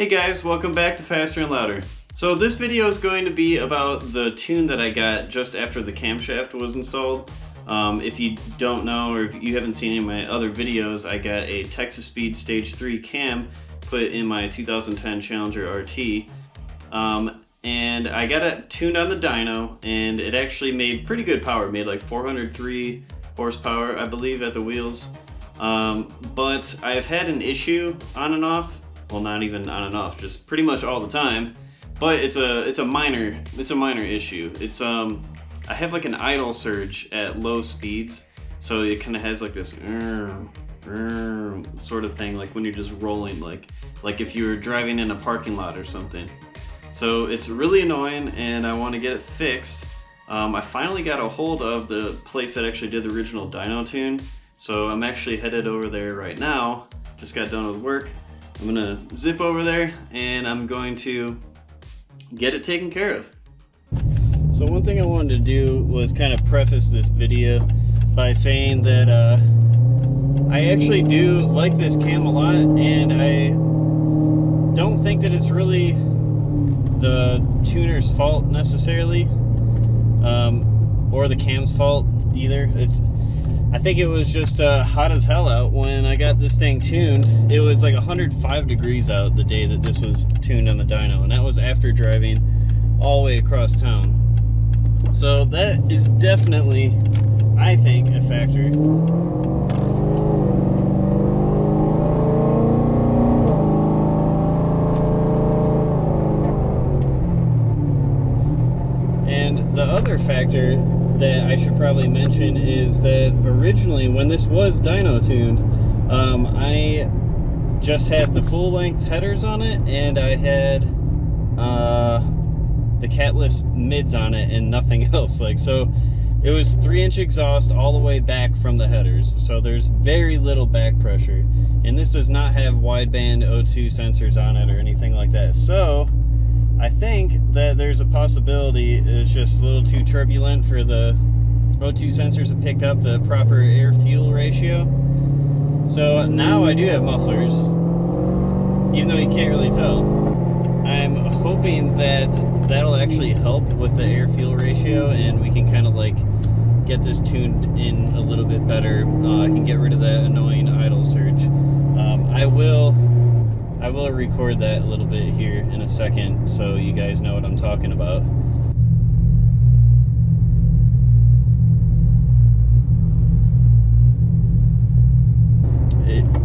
Hey guys, welcome back to Faster and Louder. So this video is going to be about the tune that I got just after the camshaft was installed. If you don't know, or if you haven't seen any of my other videos, I got a TSP Stage 3 cam put in my 2010 Challenger RT. And I got it tuned on the dyno, and it actually made pretty good power. It made like 403 horsepower, I believe, at the wheels. But I've had an issue on and off. Well, not even on and off, just pretty much all the time. But it's a minor issue. It's I have like an idle surge at low speeds, so it kind of has like this sort of thing, like when you're just rolling, like if you were driving in a parking lot or something. So it's really annoying, and I want to get it fixed. I finally got a hold of the place that actually did the original dyno tune, so I'm actually headed over there right now. Just got done with work. I'm gonna zip over there and I'm going to get it taken care of. So one thing I wanted to do was kind of preface this video by saying that I actually do like this cam a lot, and I don't think that it's really the tuner's fault necessarily, or the cam's fault either. I think it was just hot as hell out when I got this thing tuned. It was like 105 degrees out the day that this was tuned on the dyno, and that was after driving all the way across town. So that is definitely, I think, a factor. And the other factor that I should probably mention is that originally, when this was dyno tuned, I just had the full length headers on it, and I had the catless mids on it and nothing else. So it was 3-inch exhaust all the way back from the headers, so there's very little back pressure, and this does not have wideband O2 sensors on it or anything like that. So I think that there's a possibility it's just a little too turbulent for the O2 sensors to pick up the proper air-fuel ratio. So now I do have mufflers, even though you can't really tell. I'm hoping that that'll actually help with the air-fuel ratio, and we can kind of like get this tuned in a little bit better. I can get rid of that annoying idle surge. I will record that a little bit here in a second, so you guys know what I'm talking about.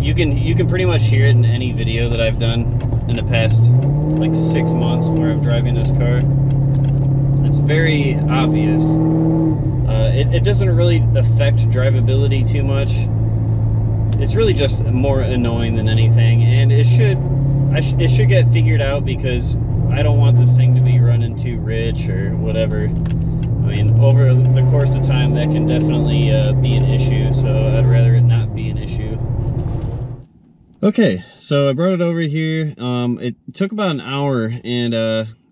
You can pretty much hear it in any video that I've done in the past like 6 months where I'm driving this car. It's very obvious. It doesn't really affect drivability too much. It's really just more annoying than anything, and it should get figured out, because I don't want this thing to be running too rich or whatever. I mean, over the course of time, that can definitely be an issue, so I'd rather it not be an issue. Okay, so I brought it over here. It took about an hour, and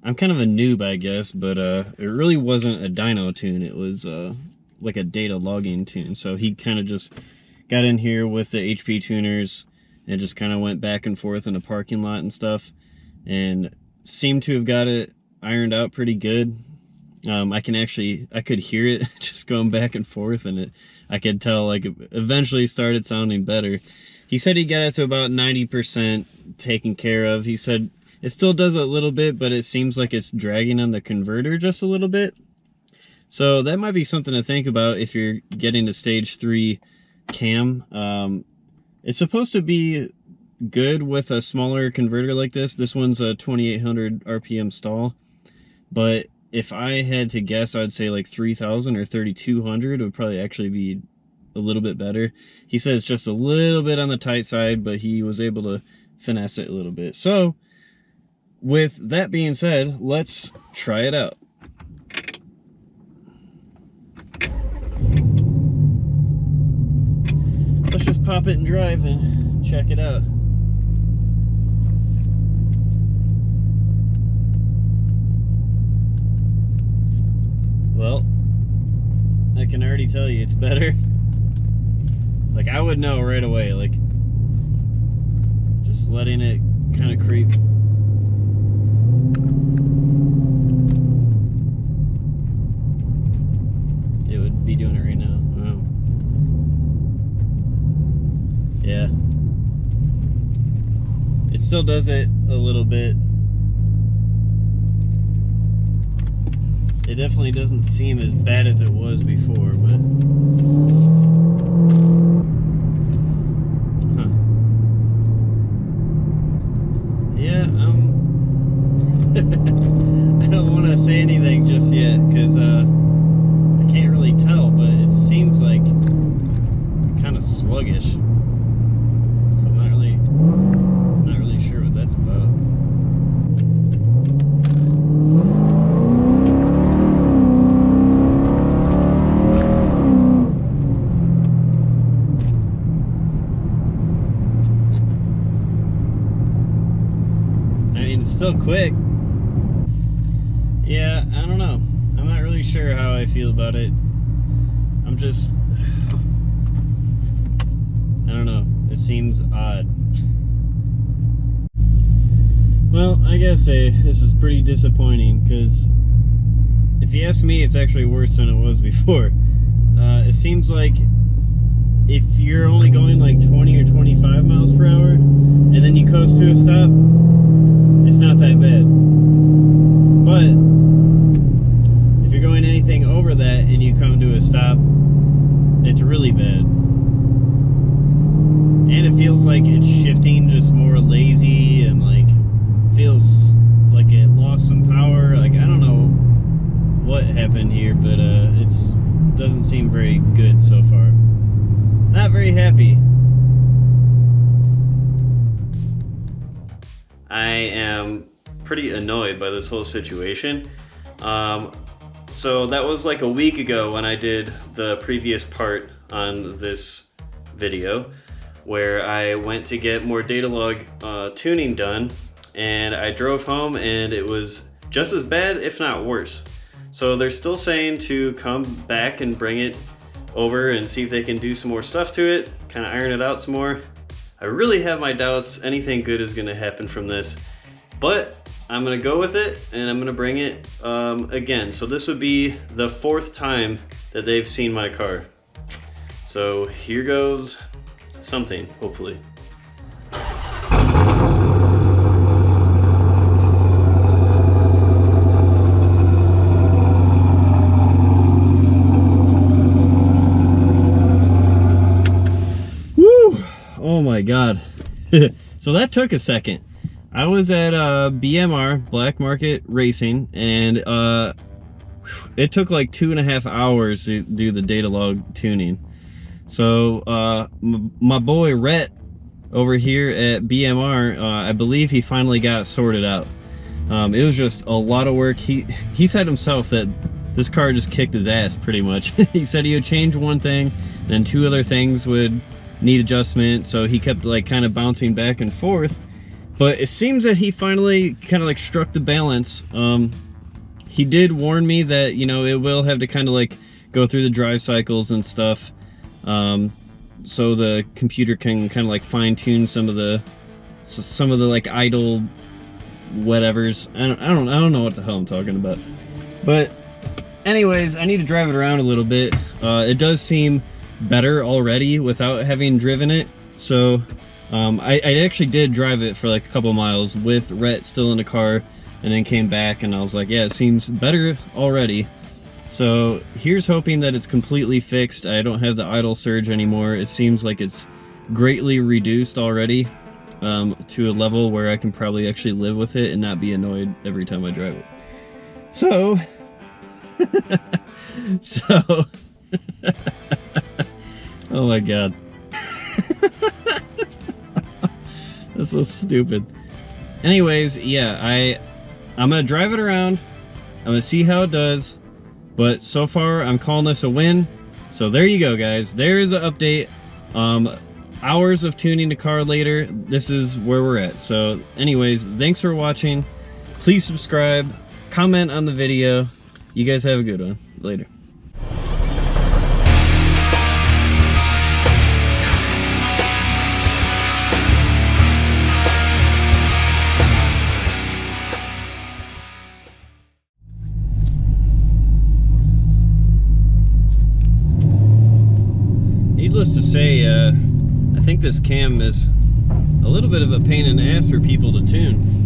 I'm kind of a noob, I guess, but it really wasn't a dyno tune. It was like a data logging tune. So he kind of just got in here with the HP tuners and just kind of went back and forth in the parking lot and stuff, and seemed to have got it ironed out pretty good. I could hear it just going back and forth, and I could tell like it eventually started sounding better. He said he got it to about 90% taken care of. He said it still does a little bit, but it seems like it's dragging on the converter just a little bit. So that might be something to think about if you're getting a Stage 3 cam. It's supposed to be good with a smaller converter like this. This one's a 2800 RPM stall, but if I had to guess, I'd say like 3000 or 3200 would probably actually be a little bit better. He says just a little bit on the tight side, but he was able to finesse it a little bit. So with that being said, let's try it out. Let's just pop it and drive and check it out. Well, I can already tell you it's better. Like, I would know right away, like, just letting it kind of creep still does it a little bit. It definitely doesn't seem as bad as it was before, but yeah, I don't want to say anything just yet because I can't really tell, but it seems like kind of sluggish. So I'm not really sure what that's about. I mean, it's still quick. Yeah, I don't know. I'm not really sure how I feel about it. I'm just, I don't know. It seems odd. Well, I gotta say, this is pretty disappointing because if you ask me, it's actually worse than it was before. It seems like if you're only going like 20 or 25 miles per hour and then you coast to a stop, it's not that bad. But if you're going anything over that and you come to a stop, it's really bad. And it feels like it's shifting just more lazy and like feels like it lost some power. Like, I don't know what happened here, but it doesn't seem very good so far. Not very happy. I am pretty annoyed by this whole situation. So that was like a week ago when I did the previous part on this video where I went to get more data log tuning done, and I drove home and it was just as bad, if not worse. So they're still saying to come back and bring it over and see if they can do some more stuff to it, kind of iron it out some more. I really have my doubts anything good is going to happen from this, but I'm going to go with it and I'm going to bring it again. So this would be the 4th time that they've seen my car. So here goes something, hopefully. Woo! Oh my God. So that took a second. I was at BMR, Black Market Racing, and it took like 2.5 hours to do the data log tuning. So my boy Rhett over here at BMR, I believe he finally got sorted out. It was just a lot of work. He said himself that this car just kicked his ass pretty much. He said he would change one thing, then 2 other things would need adjustment, so he kept like kind of bouncing back and forth. But it seems that he finally kind of like struck the balance. He did warn me that, you know, it will have to kind of like go through the drive cycles and stuff, so the computer can kind of like fine tune some of the like idle whatevers. I don't know what the hell I'm talking about. But anyways, I need to drive it around a little bit. It does seem better already without having driven it. So I actually did drive it for like a couple miles with Rhett still in the car, and then came back and I was like, yeah, it seems better already. So here's hoping that it's completely fixed. I don't have the idle surge anymore. It seems like it's greatly reduced already, to a level where I can probably actually live with it and not be annoyed every time I drive it. So oh my God. That's so stupid. Anyways, yeah, I'm gonna drive it around. I'm gonna see how it does. But so far, I'm calling this a win. So there you go, guys. There is an update. Hours of tuning the car later. This is where we're at. So anyways, thanks for watching. Please subscribe. Comment on the video. You guys have a good one. Later. Needless to say, I think this cam is a little bit of a pain in the ass for people to tune.